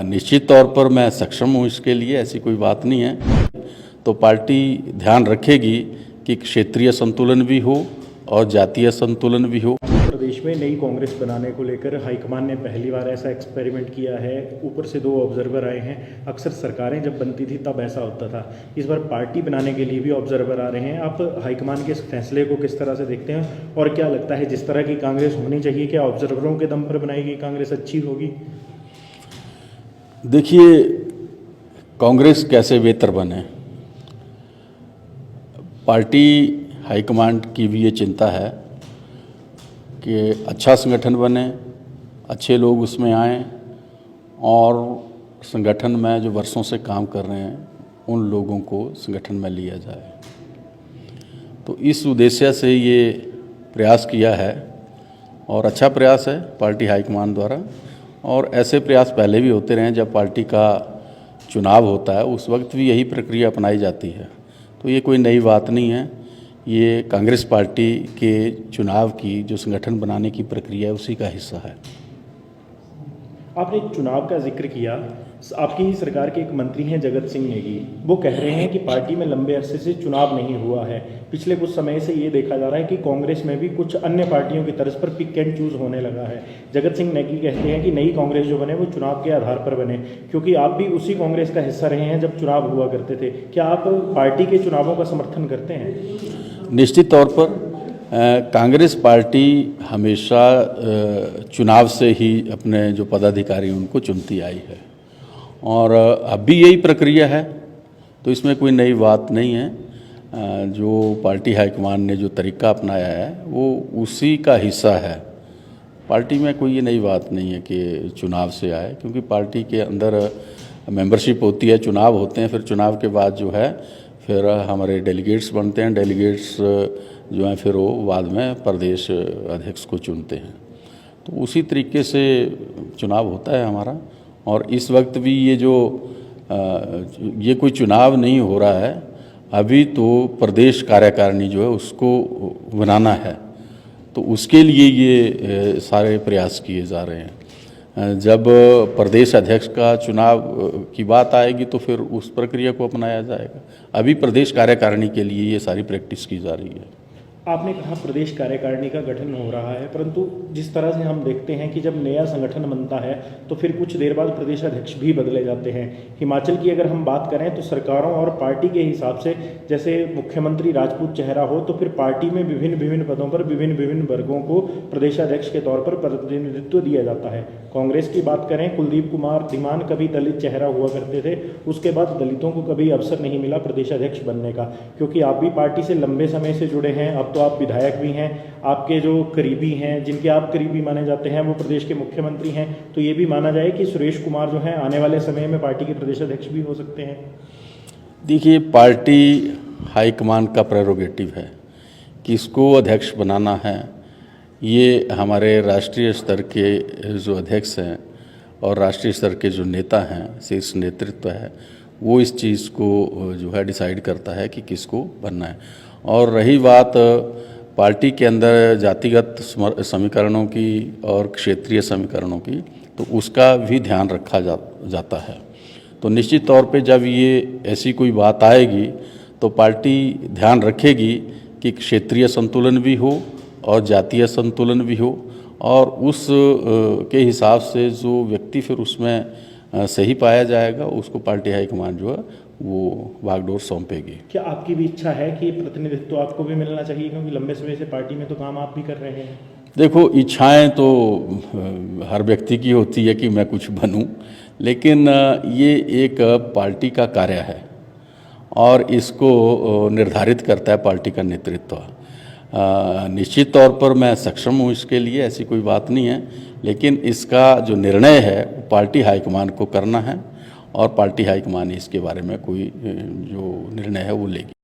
निश्चित तौर पर मैं सक्षम हूँ इसके लिए, ऐसी कोई बात नहीं है। तो पार्टी ध्यान रखेगी कि क्षेत्रीय संतुलन भी हो और जातीय संतुलन भी हो। प्रदेश में नई कांग्रेस बनाने को लेकर हाईकमान ने पहली बार ऐसा एक्सपेरिमेंट किया है। ऊपर से 2 ऑब्जर्वर आए हैं। अक्सर सरकारें जब बनती थी तब ऐसा होता था। इस बार पार्टी बनाने के लिए भी ऑब्जर्वर आ रहे हैं। आप हाईकमान के इस फैसले को किस तरह से देखते हैं और क्या लगता है जिस तरह की कांग्रेस होनी चाहिए, क्या ऑब्जर्वरों के दम पर बनाई गई कांग्रेस अच्छी होगी? देखिए, कांग्रेस कैसे बेहतर बने, पार्टी हाईकमांड की भी ये चिंता है कि अच्छा संगठन बने, अच्छे लोग उसमें आएं और संगठन में जो वर्षों से काम कर रहे हैं उन लोगों को संगठन में लिया जाए। तो इस उद्देश्य से ये प्रयास किया है और अच्छा प्रयास है पार्टी हाईकमान द्वारा। और ऐसे प्रयास पहले भी होते रहे हैं। जब पार्टी का चुनाव होता है उस वक्त भी यही प्रक्रिया अपनाई जाती है। तो ये कोई नई बात नहीं है। ये कांग्रेस पार्टी के चुनाव की जो संगठन बनाने की प्रक्रिया है उसी का हिस्सा है। आपने चुनाव का जिक्र किया। आपकी ही सरकार के एक मंत्री हैं जगत सिंह नेगी, वो कह रहे हैं कि पार्टी में लंबे अरसे से चुनाव नहीं हुआ है। पिछले कुछ समय से ये देखा जा रहा है कि कांग्रेस में भी कुछ अन्य पार्टियों की तर्ज पर पिक एंड चूज होने लगा है। जगत सिंह नेगी कहते हैं कि नई कांग्रेस जो बने वो चुनाव के आधार पर बने, क्योंकि आप भी उसी कांग्रेस का हिस्सा रहे हैं जब चुनाव हुआ करते थे। क्या आप पार्टी के चुनावों का समर्थन करते हैं? निश्चित तौर पर कांग्रेस पार्टी हमेशा चुनाव से ही अपने जो पदाधिकारी उनको चुनती आई है और अब भी यही प्रक्रिया है। तो इसमें कोई नई बात नहीं है। जो पार्टी हाईकमान ने जो तरीका अपनाया है वो उसी का हिस्सा है। पार्टी में कोई ये नई बात नहीं है कि चुनाव से आए, क्योंकि पार्टी के अंदर मेंबरशिप होती है, चुनाव होते हैं, फिर चुनाव के बाद जो है फिर हमारे डेलीगेट्स बनते हैं। डेलीगेट्स जो हैं फिर वो बाद में प्रदेश अध्यक्ष को चुनते हैं। तो उसी तरीके से चुनाव होता है हमारा। और इस वक्त भी ये कोई चुनाव नहीं हो रहा है, अभी तो प्रदेश कार्यकारिणी जो है उसको बनाना है। तो उसके लिए ये सारे प्रयास किए जा रहे हैं। जब प्रदेश अध्यक्ष का चुनाव की बात आएगी तो फिर उस प्रक्रिया को अपनाया जाएगा। अभी प्रदेश कार्यकारिणी के लिए ये सारी प्रैक्टिस की जा रही है। आपने कहा प्रदेश कार्यकारिणी का गठन हो रहा है, परंतु जिस तरह से हम देखते हैं कि जब नया संगठन बनता है तो फिर कुछ देर बाद प्रदेश अध्यक्ष भी बदले जाते हैं। हिमाचल की अगर हम बात करें तो सरकारों और पार्टी के हिसाब से जैसे मुख्यमंत्री राजपूत चेहरा हो तो फिर पार्टी में विभिन्न पदों पर विभिन्न वर्गों को प्रदेशाध्यक्ष के तौर पर प्रतिनिधित्व दिया जाता है। कांग्रेस की बात करें, कुलदीप कुमार धीमान कभी दलित चेहरा हुआ करते थे, उसके बाद दलितों को कभी अवसर नहीं मिला प्रदेशाध्यक्ष बनने का। क्योंकि आप भी पार्टी से लंबे समय से जुड़े हैं, अब तो आप विधायक भी हैं, आपके जो करीबी हैं, जिनके आप करीबी माने जाते हैं, वो प्रदेश के मुख्यमंत्री हैं। तो ये भी माना जाए कि सुरेश कुमार जो हैं आने वाले समय में पार्टी के प्रदेश अध्यक्ष भी हो सकते हैं। देखिए, पार्टी हाईकमान का प्रेरोगेटिव है, किसको अध्यक्ष बनाना है ये हमारे राष्ट्रीय स्तर के जो अध्यक्ष हैं और राष्ट्रीय स्तर के जो नेता हैं, शीर्ष नेतृत्व है, वो इस चीज़ को जो है डिसाइड करता है कि किसको बनना है। और रही बात पार्टी के अंदर जातिगत समीकरणों की और क्षेत्रीय समीकरणों की, तो उसका भी ध्यान रखा जाता है। तो निश्चित तौर पे जब ये ऐसी कोई बात आएगी तो पार्टी ध्यान रखेगी कि क्षेत्रीय संतुलन भी हो और जातीय संतुलन भी हो और उस के हिसाब से जो व्यक्ति फिर उसमें सही पाया जाएगा उसको पार्टी हाईकमान जो है वो बागडोर सौंपेगी। क्या आपकी भी इच्छा है कि प्रतिनिधित्व आपको भी मिलना चाहिए, क्योंकि लंबे समय से पार्टी में तो काम आप भी कर रहे हैं? देखो, इच्छाएं तो हर व्यक्ति की होती है कि मैं कुछ बनूं, लेकिन ये एक पार्टी का कार्य है और इसको निर्धारित करता है पार्टी का नेतृत्व। निश्चित तौर पर मैं सक्षम हूँ इसके लिए, ऐसी कोई बात नहीं है। लेकिन इसका जो निर्णय है वो पार्टी हाईकमान को करना है और पार्टी हाईकमान इसके बारे में कोई जो निर्णय है वो लेगी।